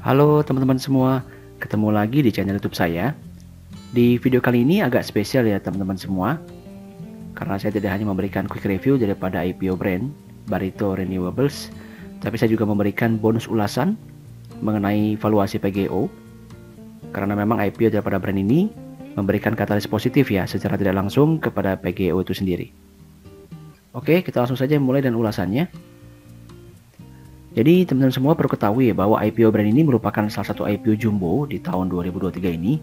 Halo teman-teman semua, ketemu lagi di channel YouTube saya. Di video kali ini agak spesial ya teman-teman semua, karena saya tidak hanya memberikan quick review daripada IPO brand Barito Renewables, tapi saya juga memberikan bonus ulasan mengenai valuasi PGO, karena memang IPO daripada brand ini memberikan katalis positif ya secara tidak langsung kepada PGO itu sendiri. Oke, kita langsung saja mulai dengan ulasannya. Jadi teman-teman semua perlu ketahui ya bahwa IPO brand ini merupakan salah satu IPO jumbo di tahun 2023 ini,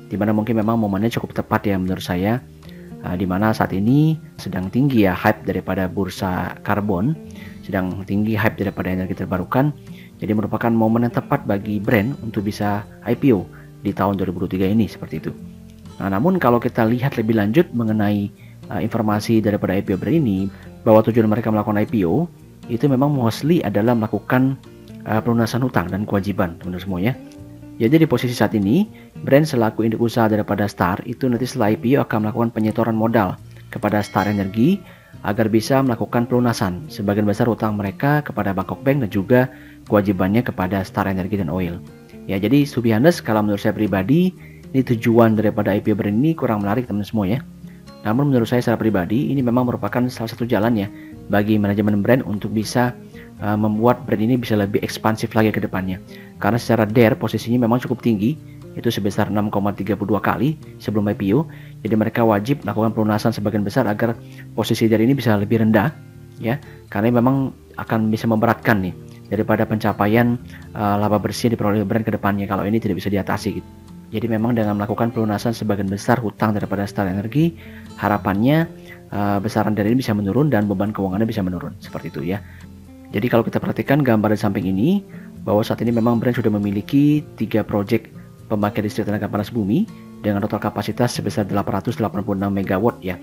dimana mungkin memang momennya cukup tepat ya menurut saya, dimana saat ini sedang tinggi ya hype daripada bursa karbon, sedang tinggi hype daripada energi terbarukan. Jadi merupakan momen yang tepat bagi brand untuk bisa IPO di tahun 2023 ini seperti itu. Nah, namun kalau kita lihat lebih lanjut mengenai informasi daripada IPO brand ini, bahwa tujuan mereka melakukan IPO itu memang mostly adalah melakukan pelunasan hutang dan kewajiban teman-teman semuanya. Jadi di posisi saat ini, brand selaku induk usaha daripada Star itu nanti setelah IPO akan melakukan penyetoran modal kepada Star Energy agar bisa melakukan pelunasan sebagian besar hutang mereka kepada Bangkok Bank dan juga kewajibannya kepada Star Energy dan Oil. Ya, jadi to be honest, kalau menurut saya pribadi, ini tujuan daripada IPO brand ini kurang menarik teman-teman semua ya. Namun menurut saya secara pribadi, ini memang merupakan salah satu jalan ya bagi manajemen brand untuk bisa membuat brand ini bisa lebih ekspansif lagi ke depannya. Karena secara DER posisinya memang cukup tinggi, itu sebesar 6,32 kali sebelum IPO. Jadi mereka wajib melakukan pelunasan sebagian besar agar posisi DER ini bisa lebih rendah ya. Karena memang akan bisa memberatkan nih daripada pencapaian laba bersih yang diperoleh brand ke depannya kalau ini tidak bisa diatasi gitu. Jadi memang dengan melakukan pelunasan sebagian besar hutang daripada Star Energy, harapannya besaran dari ini bisa menurun dan beban keuangannya bisa menurun seperti itu ya. Jadi kalau kita perhatikan gambar di samping ini, bahwa saat ini memang brand sudah memiliki 3 proyek pembangkit listrik tenaga panas bumi dengan total kapasitas sebesar 886 MW ya.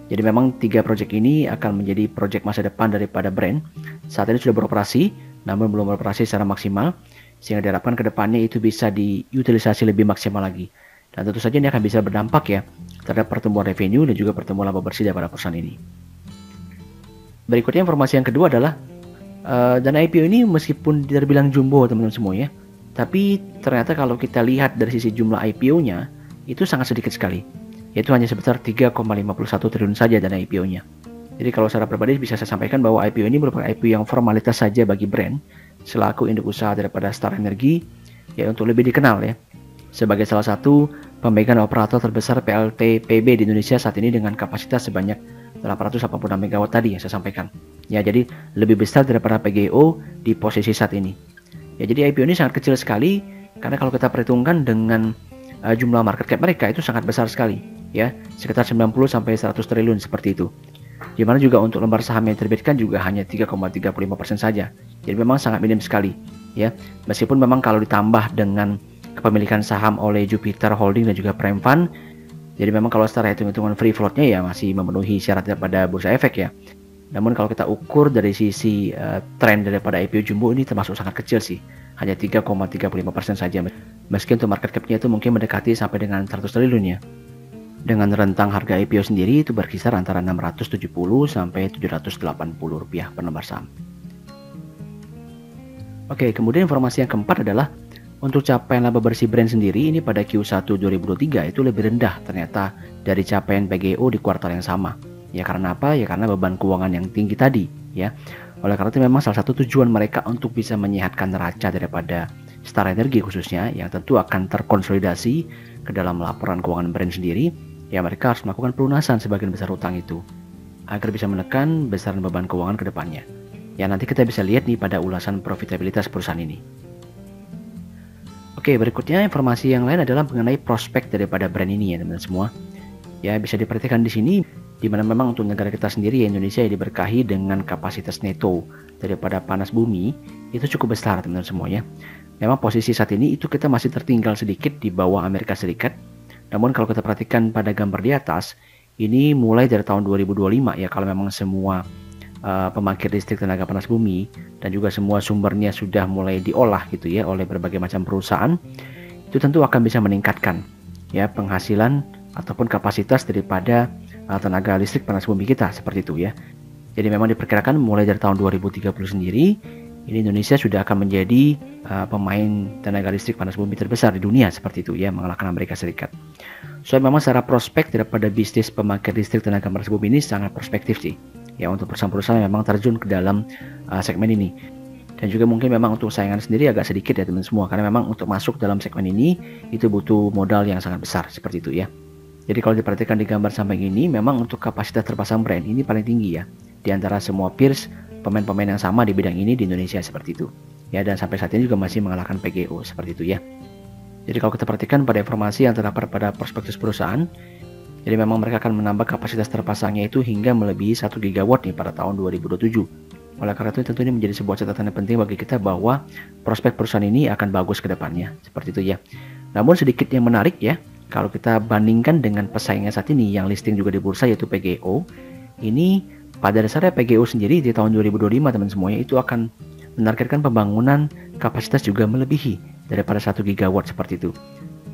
Jadi memang 3 proyek ini akan menjadi proyek masa depan daripada brand. Saat ini sudah beroperasi, namun belum beroperasi secara maksimal, sehingga diharapkan ke depannya itu bisa diutilisasi lebih maksimal lagi. Dan tentu saja ini akan bisa berdampak ya terhadap pertumbuhan revenue dan juga pertumbuhan laba bersih daripada perusahaan ini. Berikutnya informasi yang kedua adalah dana IPO ini meskipun terbilang jumbo teman-teman semua ya, tapi ternyata kalau kita lihat dari sisi jumlah IPO-nya itu sangat sedikit sekali, yaitu hanya sebesar 3,51 triliun saja dana IPO-nya. Jadi kalau secara pribadi bisa saya sampaikan bahwa IPO ini merupakan IPO yang formalitas saja bagi brand selaku induk usaha daripada Star Energy ya, untuk lebih dikenal ya sebagai salah satu pemegang operator terbesar PLT PB di Indonesia saat ini dengan kapasitas sebanyak 886 MW tadi yang saya sampaikan. Ya, jadi lebih besar daripada PGO di posisi saat ini. Ya, jadi IPO ini sangat kecil sekali karena kalau kita perhitungkan dengan jumlah market cap mereka itu sangat besar sekali ya, sekitar 90 sampai 100 triliun seperti itu. Di mana juga untuk lembar saham yang diterbitkan juga hanya 3,35% saja. Jadi memang sangat minim sekali ya. Meskipun memang kalau ditambah dengan kepemilikan saham oleh Jupiter Holding dan juga Prime Fund, jadi memang kalau secara hitung-hitungan free floatnya ya masih memenuhi syarat daripada bursa efek ya. Namun kalau kita ukur dari sisi tren daripada IPO jumbo ini termasuk sangat kecil sih, hanya 3,35% saja. Meski untuk market cap-nya itu mungkin mendekati sampai dengan 100 triliun ya. Dengan rentang harga IPO sendiri itu berkisar antara 670 sampai 780 rupiah per lembar saham. Oke, kemudian informasi yang keempat adalah untuk capaian laba bersih brand sendiri ini pada Q1 2023 itu lebih rendah ternyata dari capaian PGO di kuartal yang sama. Ya karena apa? Ya karena beban keuangan yang tinggi tadi ya. Oleh karena itu memang salah satu tujuan mereka untuk bisa menyehatkan neraca daripada Star Energy khususnya yang tentu akan terkonsolidasi ke dalam laporan keuangan brand sendiri. Ya mereka harus melakukan pelunasan sebagian besar hutang itu agar bisa menekan besaran beban keuangan ke depannya. Ya nanti kita bisa lihat nih pada ulasan profitabilitas perusahaan ini. Oke, berikutnya informasi yang lain adalah mengenai prospek daripada brand ini ya teman-teman semua. Ya bisa diperhatikan di sini di mana memang untuk negara kita sendiri ya Indonesia yang diberkahi dengan kapasitas neto daripada panas bumi itu cukup besar teman-teman semua ya. Memang posisi saat ini itu kita masih tertinggal sedikit di bawah Amerika Serikat. Namun kalau kita perhatikan pada gambar di atas, ini mulai dari tahun 2025 ya kalau memang semua pembangkit listrik tenaga panas bumi dan juga semua sumbernya sudah mulai diolah gitu ya oleh berbagai macam perusahaan, itu tentu akan bisa meningkatkan ya penghasilan ataupun kapasitas daripada tenaga listrik panas bumi kita seperti itu ya. Jadi memang diperkirakan mulai dari tahun 2030 sendiri ini Indonesia sudah akan menjadi pemain tenaga listrik panas bumi terbesar di dunia seperti itu ya, mengalahkan Amerika Serikat. So memang secara prospek daripada bisnis pembangkit listrik tenaga panas bumi ini sangat prospektif sih ya, untuk perusahaan-perusahaan yang memang terjun ke dalam segmen ini. Dan juga mungkin memang untuk saingan sendiri agak sedikit ya teman semua, karena memang untuk masuk dalam segmen ini itu butuh modal yang sangat besar seperti itu ya. Jadi kalau diperhatikan di gambar samping ini, memang untuk kapasitas terpasang brand ini paling tinggi ya di antara semua peers pemain-pemain yang sama di bidang ini di Indonesia seperti itu ya, dan sampai saat ini juga masih mengalahkan PGO seperti itu ya. Jadi kalau kita perhatikan pada informasi yang terdapat pada prospektus perusahaan, jadi memang mereka akan menambah kapasitas terpasangnya itu hingga melebihi 1 gigawatt nih pada tahun 2027. Oleh karena itu tentu ini menjadi sebuah catatan yang penting bagi kita bahwa prospek perusahaan ini akan bagus ke depannya seperti itu ya. Namun sedikit yang menarik ya, kalau kita bandingkan dengan pesaingnya saat ini yang listing juga di bursa yaitu PGO, ini pada dasarnya PGO sendiri di tahun 2025 teman semuanya itu akan menargetkan pembangunan kapasitas juga melebihi daripada 1 gigawatt seperti itu.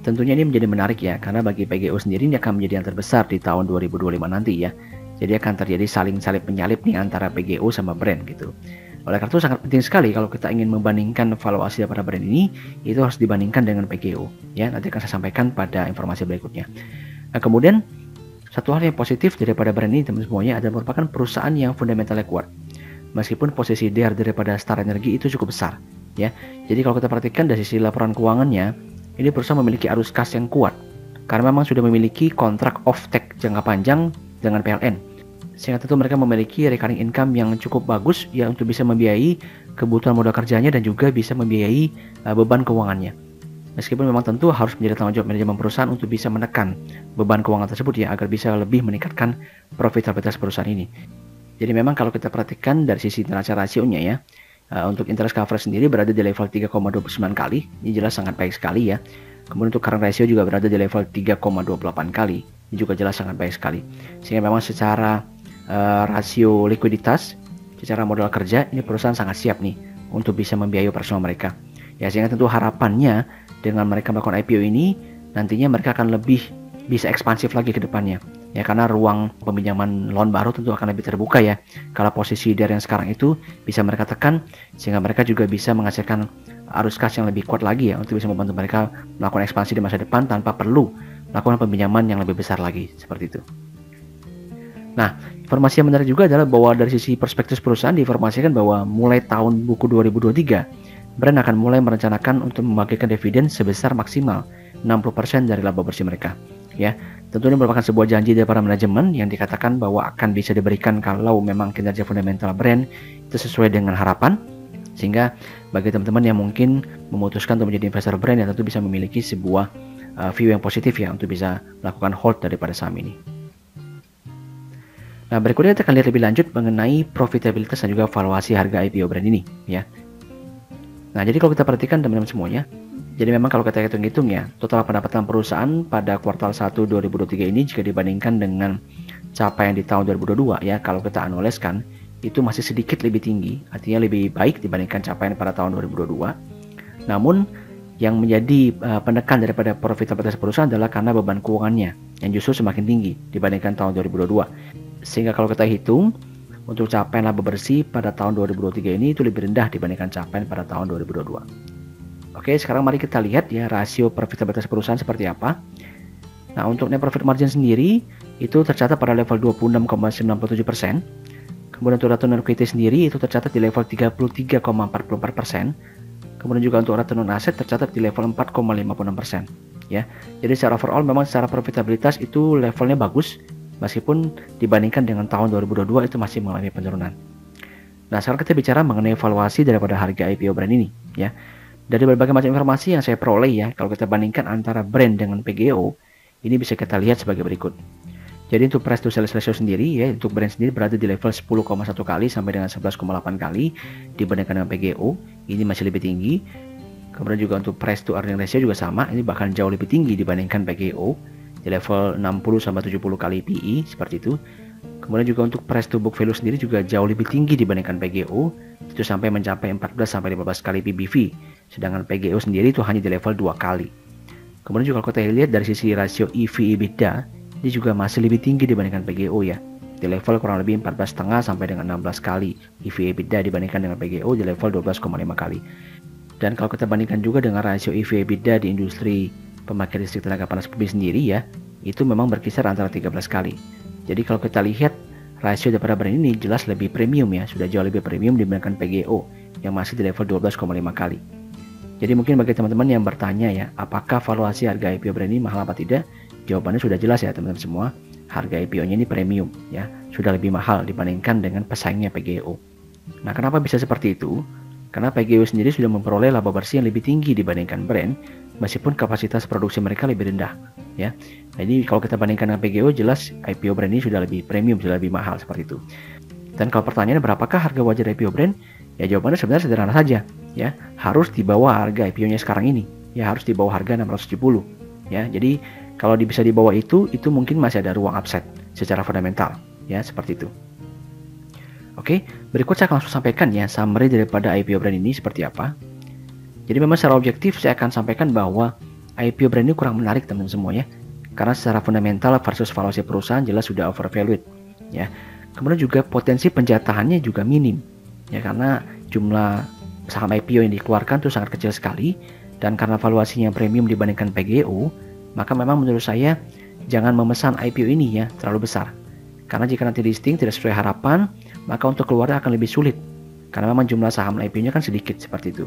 Tentunya ini menjadi menarik ya, karena bagi PGO sendiri ini akan menjadi yang terbesar di tahun 2025 nanti ya. Jadi akan terjadi saling salip menyalip nih antara PGO sama brand gitu. Oleh karena itu sangat penting sekali kalau kita ingin membandingkan valuasi daripada brand ini, itu harus dibandingkan dengan PGO ya. Nanti akan saya sampaikan pada informasi berikutnya. Nah, kemudian satu hal yang positif daripada brand ini teman semuanya adalah merupakan perusahaan yang fundamentalnya kuat. Meskipun posisi daripada Star Energy itu cukup besar ya. Jadi kalau kita perhatikan dari sisi laporan keuangannya, ini perusahaan memiliki arus kas yang kuat karena memang sudah memiliki kontrak off-take jangka panjang dengan PLN. Sehingga tentu mereka memiliki recurring income yang cukup bagus ya untuk bisa membiayai kebutuhan modal kerjanya dan juga bisa membiayai beban keuangannya. Meskipun memang tentu harus menjadi tanggung jawab manajemen perusahaan untuk bisa menekan beban keuangan tersebut ya, agar bisa lebih meningkatkan profitabilitas perusahaan ini. Jadi memang kalau kita perhatikan dari sisi neraca rasionya ya, untuk interest coverage sendiri berada di level 3,29 kali, ini jelas sangat baik sekali ya. Kemudian untuk current ratio juga berada di level 3,28 kali, ini juga jelas sangat baik sekali. Sehingga memang secara rasio likuiditas, secara modal kerja, ini perusahaan sangat siap nih untuk bisa membiayai operasional mereka. Ya, sehingga tentu harapannya dengan mereka melakukan IPO ini, nantinya mereka akan lebih bisa ekspansif lagi ke depannya. Ya, karena ruang peminjaman loan baru tentu akan lebih terbuka ya. Kalau posisi dari yang sekarang itu bisa mereka tekan, sehingga mereka juga bisa menghasilkan arus kas yang lebih kuat lagi ya, untuk bisa membantu mereka melakukan ekspansi di masa depan tanpa perlu melakukan peminjaman yang lebih besar lagi, seperti itu. Nah, informasi yang menarik juga adalah bahwa dari sisi perspektif perusahaan diinformasikan bahwa mulai tahun buku 2023, brand akan mulai merencanakan untuk membagikan dividen sebesar maksimal 60% dari laba bersih mereka. Ya, tentu ini merupakan sebuah janji dari para manajemen yang dikatakan bahwa akan bisa diberikan kalau memang kinerja fundamental brand itu sesuai dengan harapan. Sehingga bagi teman-teman yang mungkin memutuskan untuk menjadi investor brand, ya tentu bisa memiliki sebuah view yang positif ya untuk bisa melakukan hold daripada saham ini. Nah, berikutnya kita akan lihat lebih lanjut mengenai profitabilitas dan juga valuasi harga IPO brand ini ya. Nah, jadi kalau kita perhatikan teman-teman semuanya, jadi memang kalau kita hitung-hitung ya, total pendapatan perusahaan pada kuartal 1 2023 ini jika dibandingkan dengan capaian di tahun 2022 ya, kalau kita analiskan itu masih sedikit lebih tinggi, artinya lebih baik dibandingkan capaian pada tahun 2022. Namun yang menjadi penekan daripada profitabilitas perusahaan adalah karena beban keuangannya yang justru semakin tinggi dibandingkan tahun 2022. Sehingga kalau kita hitung untuk capaian laba bersih pada tahun 2023 ini itu lebih rendah dibandingkan capaian pada tahun 2022. Oke, sekarang mari kita lihat ya rasio profitabilitas perusahaan seperti apa. Nah, untuk net profit margin sendiri itu tercatat pada level 26,97%. Kemudian untuk return on equity sendiri itu tercatat di level 33,44%. Kemudian juga untuk return on asset tercatat di level 4,56%. Ya, jadi secara overall memang secara profitabilitas itu levelnya bagus, meskipun dibandingkan dengan tahun 2022 itu masih mengalami penurunan. Nah, sekarang kita bicara mengenai evaluasi daripada harga IPO brand ini ya. Dari berbagai macam informasi yang saya peroleh ya, kalau kita bandingkan antara brand dengan PGO, ini bisa kita lihat sebagai berikut. Jadi untuk price to sales ratio sendiri ya, untuk brand sendiri berada di level 10,1 kali sampai dengan 11,8 kali dibandingkan dengan PGO, ini masih lebih tinggi. Kemudian juga untuk price to earning ratio juga sama, ini bahkan jauh lebih tinggi dibandingkan PGO di level 60 sampai 70 kali PE seperti itu. Kemudian juga untuk price to book value sendiri juga jauh lebih tinggi dibandingkan PGO, itu sampai mencapai 14 sampai 15 kali PBV. Sedangkan PGO sendiri itu hanya di level 2 kali. Kemudian juga kalau kita lihat dari sisi rasio EV/EBITDA, ini juga masih lebih tinggi dibandingkan PGO ya. di level kurang lebih 14,5 sampai dengan 16 kali EV/EBITDA dibandingkan dengan PGO di level 12,5 kali. Dan kalau kita bandingkan juga dengan rasio EV/EBITDA di industri pembangkit listrik tenaga panas bumi sendiri ya, itu memang berkisar antara 13 kali. Jadi kalau kita lihat rasio daripada brand ini jelas lebih premium ya, sudah jauh lebih premium dibandingkan PGO yang masih di level 12,5 kali. Jadi mungkin bagi teman-teman yang bertanya ya, apakah valuasi harga IPO brand ini mahal apa tidak? Jawabannya sudah jelas ya teman-teman semua. Harga IPO-nya ini premium ya, sudah lebih mahal dibandingkan dengan pesaingnya PGO. Nah, kenapa bisa seperti itu? Karena PGO sendiri sudah memperoleh laba bersih yang lebih tinggi dibandingkan brand, meskipun kapasitas produksi mereka lebih rendah ya. Jadi kalau kita bandingkan dengan PGO, jelas IPO brand ini sudah lebih premium, sudah lebih mahal seperti itu. Dan kalau pertanyaannya berapakah harga wajar IPO brand? Ya jawabannya sebenarnya sederhana saja ya, harus di bawah harga IPO-nya sekarang ini. Ya harus di bawah harga 670 ya. Jadi kalau bisa di bawah itu mungkin masih ada ruang upside secara fundamental ya, seperti itu. Oke, berikut saya akan langsung sampaikan ya summary daripada IPO brand ini seperti apa. Jadi memang secara objektif saya akan sampaikan bahwa IPO brand ini kurang menarik teman-teman semua ya. Karena secara fundamental versus valuasi perusahaan jelas sudah overvalued ya. Kemudian juga potensi penjatahannya juga minim ya, karena jumlah saham IPO yang dikeluarkan itu sangat kecil sekali, dan karena valuasinya premium dibandingkan PGO, maka memang menurut saya jangan memesan IPO ini ya terlalu besar. Karena jika nanti listing tidak sesuai harapan, maka untuk keluarnya akan lebih sulit. Karena memang jumlah saham IPO-nya kan sedikit seperti itu.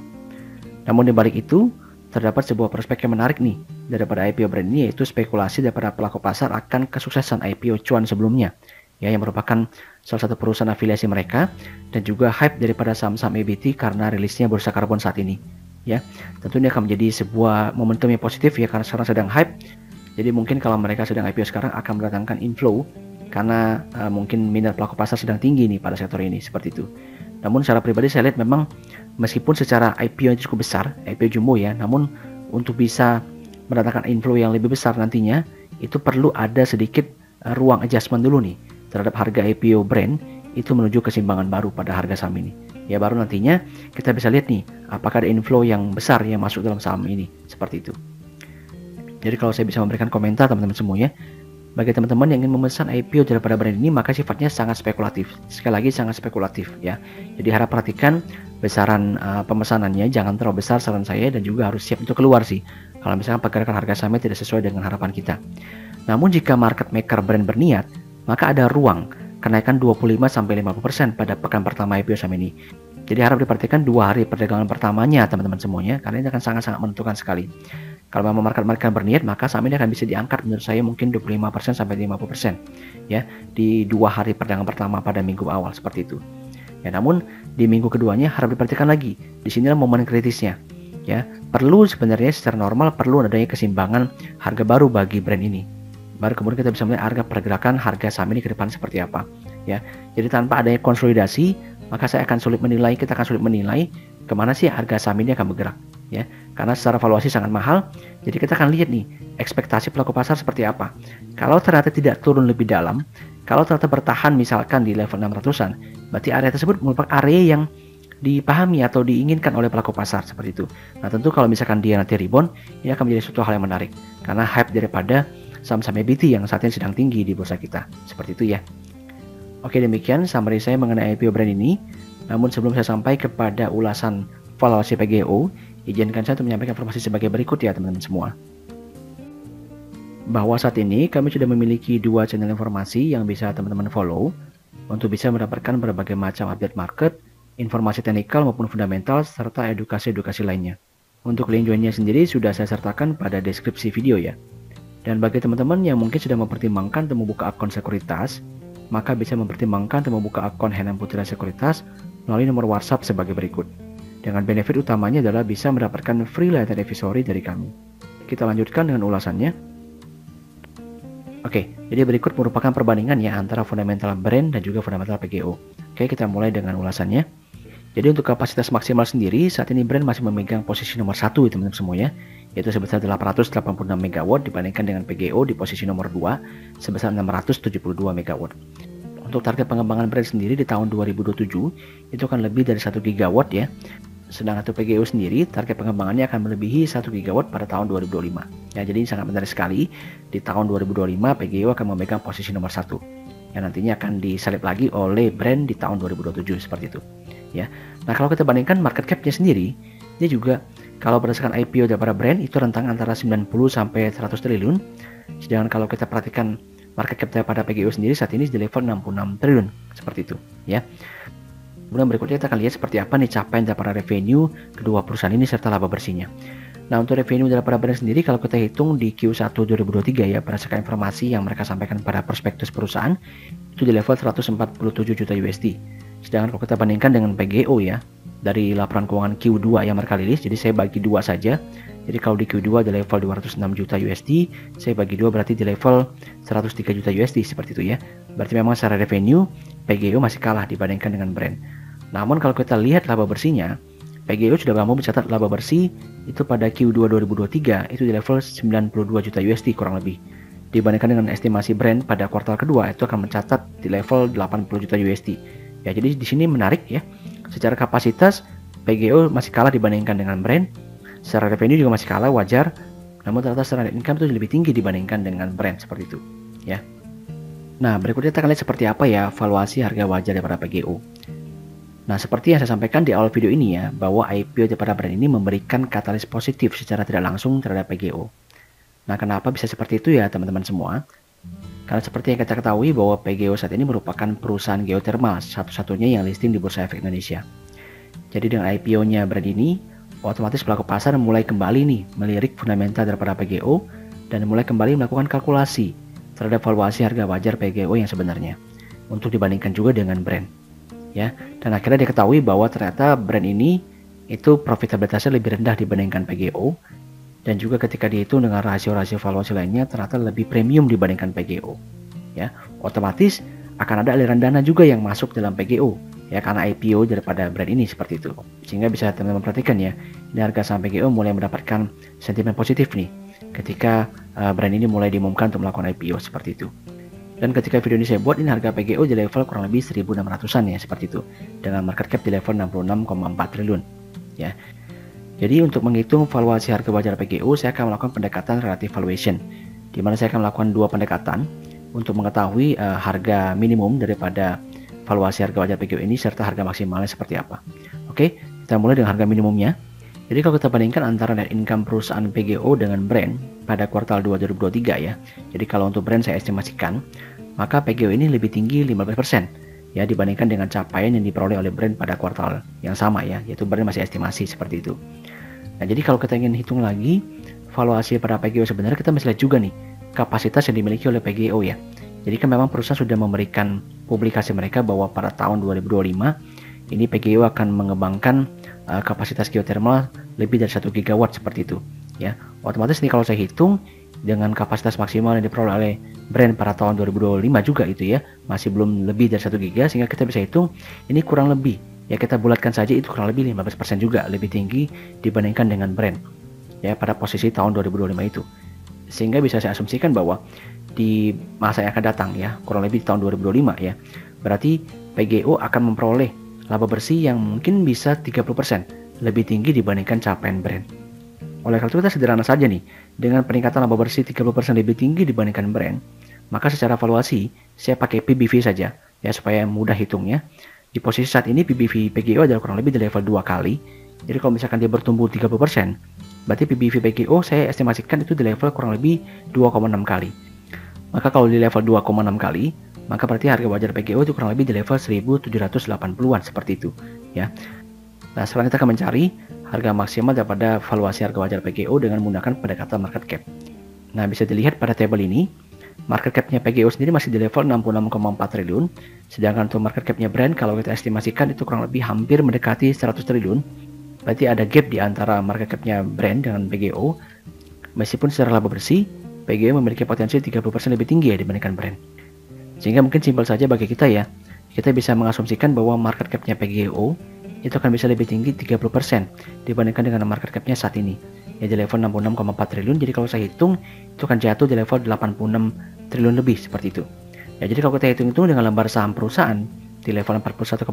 Namun di balik itu, terdapat sebuah prospek yang menarik nih daripada IPO brand ini, yaitu spekulasi daripada pelaku pasar akan kesuksesan IPO cuan sebelumnya, ya, yang merupakan salah satu perusahaan afiliasi mereka, dan juga hype daripada saham-saham EBT karena rilisnya bursa karbon saat ini. Ya, tentu ini akan menjadi sebuah momentum yang positif ya, karena sekarang sedang hype. Jadi mungkin kalau mereka sedang IPO sekarang akan mendatangkan inflow karena mungkin minat pelaku pasar sedang tinggi nih pada sektor ini, seperti itu. Namun secara pribadi saya lihat memang meskipun secara IPO cukup besar, IPO jumbo ya, namun untuk bisa mendatangkan inflow yang lebih besar nantinya, itu perlu ada sedikit ruang adjustment dulu nih terhadap harga IPO brand itu menuju keseimbangan baru pada harga saham ini. Ya baru nantinya kita bisa lihat nih apakah ada inflow yang besar yang masuk dalam saham ini, seperti itu. Jadi kalau saya bisa memberikan komentar teman-teman semuanya, bagi teman-teman yang ingin memesan IPO daripada brand ini, maka sifatnya sangat spekulatif. Sekali lagi sangat spekulatif ya. Jadi harap perhatikan besaran pemesanannya, jangan terlalu besar saran saya, dan juga harus siap untuk keluar sih kalau misalkan pergerakan harga sahamnya tidak sesuai dengan harapan kita. Namun jika market maker brand berniat, maka ada ruang kenaikan 25-50% pada pekan pertama IPO saham ini. Jadi harap diperhatikan 2 hari perdagangan pertamanya teman-teman semuanya, karena ini akan sangat-sangat menentukan sekali. Kalau memang market berniat, maka saham ini akan bisa diangkat menurut saya mungkin 25% sampai 50% ya di 2 hari perdagangan pertama pada minggu awal, seperti itu. Ya, namun di minggu keduanya harap diperhatikan lagi. Di sinilah momen kritisnya. Ya, perlu sebenarnya secara normal perlu adanya keseimbangan harga baru bagi brand ini. Baru kemudian kita bisa melihat harga pergerakan harga saham ini ke depan seperti apa. Ya, jadi tanpa adanya konsolidasi, maka kita akan sulit menilai kemana sih harga saham ini akan bergerak. Ya, karena secara valuasi sangat mahal, jadi kita akan lihat nih ekspektasi pelaku pasar seperti apa. Kalau ternyata tidak turun lebih dalam, kalau ternyata bertahan misalkan di level 600-an, berarti area tersebut merupakan area yang dipahami atau diinginkan oleh pelaku pasar, seperti itu. Nah tentu kalau misalkan dia nanti rebound, ini akan menjadi suatu hal yang menarik karena hype daripada saham-saham EBT yang saat ini sedang tinggi di bursa kita, seperti itu ya. Oke, demikian summary saya mengenai IPO brand ini. Namun sebelum saya sampai kepada ulasan valuasi PGO, izinkan saya untuk menyampaikan informasi sebagai berikut ya teman-teman semua. Bahwa saat ini kami sudah memiliki 2 channel informasi yang bisa teman-teman follow untuk bisa mendapatkan berbagai macam update market, informasi teknikal maupun fundamental, serta edukasi-edukasi lainnya. Untuk link joinnya sendiri sudah saya sertakan pada deskripsi video ya. Dan bagi teman-teman yang mungkin sudah mempertimbangkan untuk membuka akun sekuritas, maka bisa mempertimbangkan untuk membuka akun Henan Putra Sekuritas melalui nomor WhatsApp sebagai berikut. Dengan benefit utamanya adalah bisa mendapatkan free liter advisory dari kami. Kita lanjutkan dengan ulasannya. Oke, jadi berikut merupakan perbandingan ya antara fundamental brand dan juga fundamental PGO. Oke, kita mulai dengan ulasannya. Jadi untuk kapasitas maksimal sendiri, saat ini brand masih memegang posisi nomor 1 teman-teman semuanya, yaitu sebesar 886 MW dibandingkan dengan PGO di posisi nomor 2 sebesar 672 MW. Untuk target pengembangan brand sendiri di tahun 2027 itu akan lebih dari 1 GW ya. Sedangkan untuk PGO sendiri target pengembangannya akan melebihi 1 GW pada tahun 2025. Ya, jadi sangat menarik sekali. Di tahun 2025 PGO akan memegang posisi nomor 1. yang nantinya akan disalip lagi oleh brand di tahun 2027 seperti itu ya. Nah, kalau kita bandingkan market cap-nya sendiri, dia juga kalau berdasarkan IPO daripada brand itu rentang antara 90 sampai 100 triliun. Sedangkan kalau kita perhatikan market cap daripada PGO sendiri saat ini di level 66 triliun seperti itu ya. Kemudian berikutnya kita akan lihat seperti apa nih capaian daripada revenue kedua perusahaan ini serta laba bersihnya. Nah, untuk revenue daripada brand sendiri kalau kita hitung di Q1 2023 ya, berdasarkan informasi yang mereka sampaikan pada prospektus perusahaan itu di level 147 juta USD. Sedangkan kalau kita bandingkan dengan PGO ya, dari laporan keuangan Q2 yang mereka rilis, jadi saya bagi dua saja. Jadi kalau di Q2 di level 206 juta USD, saya bagi dua berarti di level 103 juta USD seperti itu ya. Berarti memang secara revenue PGO masih kalah dibandingkan dengan brand. Namun kalau kita lihat laba bersihnya, PGO sudah mampu mencatat laba bersih itu pada Q2 2023 itu di level 92 juta USD kurang lebih. Dibandingkan dengan estimasi brand pada kuartal kedua itu akan mencatat di level 80 juta USD. Ya, jadi di sini menarik ya. Secara kapasitas PGO masih kalah dibandingkan dengan brand. Secara revenue juga masih kalah, wajar. Namun ternyata secara net income itu lebih tinggi dibandingkan dengan brand seperti itu, ya. Nah, berikutnya kita akan lihat seperti apa ya valuasi harga wajar daripada PGO. Nah, seperti yang saya sampaikan di awal video ini ya, bahwa IPO daripada brand ini memberikan katalis positif secara tidak langsung terhadap PGO. Nah, kenapa bisa seperti itu ya teman-teman semua? Karena seperti yang kita ketahui bahwa PGO saat ini merupakan perusahaan geothermal satu-satunya yang listing di Bursa Efek Indonesia. Jadi dengan IPO-nya brand ini, otomatis pelaku pasar mulai kembali nih melirik fundamental daripada PGO dan mulai kembali melakukan kalkulasi terhadap valuasi harga wajar PGO yang sebenarnya untuk dibandingkan juga dengan brand. Ya, dan akhirnya diketahui bahwa ternyata brand ini itu profitabilitasnya lebih rendah dibandingkan PGO, dan juga ketika dihitung dengan rasio-rasio valuasi lainnya ternyata lebih premium dibandingkan PGO. Ya, otomatis akan ada aliran dana juga yang masuk dalam PGO ya karena IPO daripada brand ini seperti itu. Sehingga bisa teman-teman perhatikan ya, ini harga saham PGO mulai mendapatkan sentimen positif nih ketika brand ini mulai diumumkan untuk melakukan IPO seperti itu. Dan ketika video ini saya buat, ini harga PGO di level kurang lebih 1.600-an ya seperti itu, dengan market cap di level 66,4 triliun ya. Jadi untuk menghitung valuasi harga wajar PGO, saya akan melakukan pendekatan relative valuation, di mana saya akan melakukan dua pendekatan untuk mengetahui harga minimum daripada valuasi harga wajar PGO ini serta harga maksimalnya seperti apa. Oke, kita mulai dengan harga minimumnya. Jadi kalau kita bandingkan antara net income perusahaan PGO dengan brand pada kuartal 2 2023 ya. Jadi kalau untuk brand saya estimasikan, maka PGO ini lebih tinggi 15% ya dibandingkan dengan capaian yang diperoleh oleh brand pada kuartal yang sama ya, yaitu brand masih estimasi seperti itu. Nah, jadi kalau kita ingin hitung lagi valuasi pada PGO sebenarnya kita mesti lihat juga nih kapasitas yang dimiliki oleh PGO ya. Jadi kan memang perusahaan sudah memberikan publikasi mereka bahwa pada tahun 2025 ini PGO akan mengembangkan kapasitas geothermal lebih dari 1 gigawatt seperti itu ya. Otomatis nih kalau saya hitung dengan kapasitas maksimal yang diperoleh oleh brand pada tahun 2025 juga itu ya, masih belum lebih dari 1 giga, sehingga kita bisa hitung ini kurang lebih ya, kita bulatkan saja itu kurang lebih 15% juga lebih tinggi dibandingkan dengan brand ya pada posisi tahun 2025 itu. Sehingga bisa saya asumsikan bahwa di masa yang akan datang ya, kurang lebih di tahun 2025 ya, berarti PGO akan memperoleh laba bersih yang mungkin bisa 30% lebih tinggi dibandingkan capaian brand. Oleh karena itu kita sederhana saja nih, dengan peningkatan laba bersih 30% lebih tinggi dibandingkan brand, maka secara valuasi saya pakai PBV saja ya supaya mudah hitungnya. Di posisi saat ini PBV PGO adalah kurang lebih di level 2 kali. Jadi kalau misalkan dia bertumbuh 30%, berarti PBV PGO saya estimasikan itu di level kurang lebih 2,6 kali. Maka kalau di level 2,6 kali, maka berarti harga wajar PGO itu kurang lebih di level 1780-an seperti itu ya. Nah, sekarang kita akan mencari harga maksimal daripada valuasi harga wajar PGO dengan menggunakan pendekatan market cap. Nah, bisa dilihat pada tabel ini, market cap-nya PGO sendiri masih di level 66,4 triliun, sedangkan untuk market cap-nya brand kalau kita estimasikan itu kurang lebih hampir mendekati 100 triliun. Berarti ada gap di antara market cap-nya brand dengan PGO. Meskipun secara laba bersih, PGO memiliki potensi 30% lebih tinggi ya dibandingkan brand. Sehingga mungkin simpel saja bagi kita ya, kita bisa mengasumsikan bahwa market cap-nya PGO itu akan bisa lebih tinggi 30% dibandingkan dengan market cap-nya saat ini ya di level 66,4 triliun. Jadi kalau saya hitung itu akan jatuh di level 86 triliun lebih seperti itu ya. Jadi kalau kita hitung dengan lembar saham perusahaan di level 41,4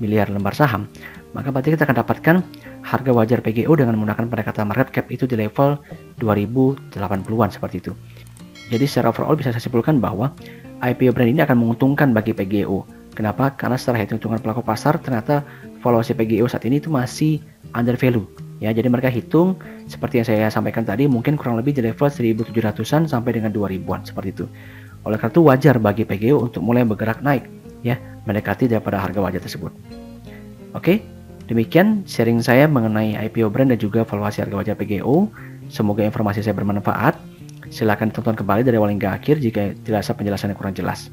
miliar lembar saham, maka berarti kita akan dapatkan harga wajar PGO dengan menggunakan pendekatan market cap itu di level 2080-an seperti itu. Jadi secara overall bisa saya simpulkan bahwa IPO brand ini akan menguntungkan bagi PGO. Kenapa? Karena secara hitung-hitungan pelaku pasar ternyata valuasi PGO saat ini itu masih under value. Ya, jadi mereka hitung seperti yang saya sampaikan tadi, mungkin kurang lebih di level 1.700-an sampai dengan 2.000-an seperti itu. Oleh karena itu wajar bagi PGO untuk mulai bergerak naik, ya, mendekati daripada harga wajar tersebut. Oke, demikian sharing saya mengenai IPO brand dan juga valuasi harga wajar PGO. Semoga informasi saya bermanfaat. Silahkan tonton kembali dari awal hingga akhir jika dirasa penjelasannya kurang jelas.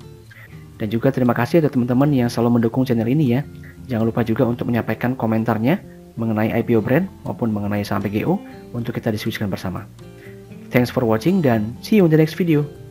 Dan juga terima kasih untuk teman-teman yang selalu mendukung channel ini ya. Jangan lupa juga untuk menyampaikan komentarnya mengenai IPO brand maupun mengenai saham PGO untuk kita diskusikan bersama. Thanks for watching dan see you in the next video.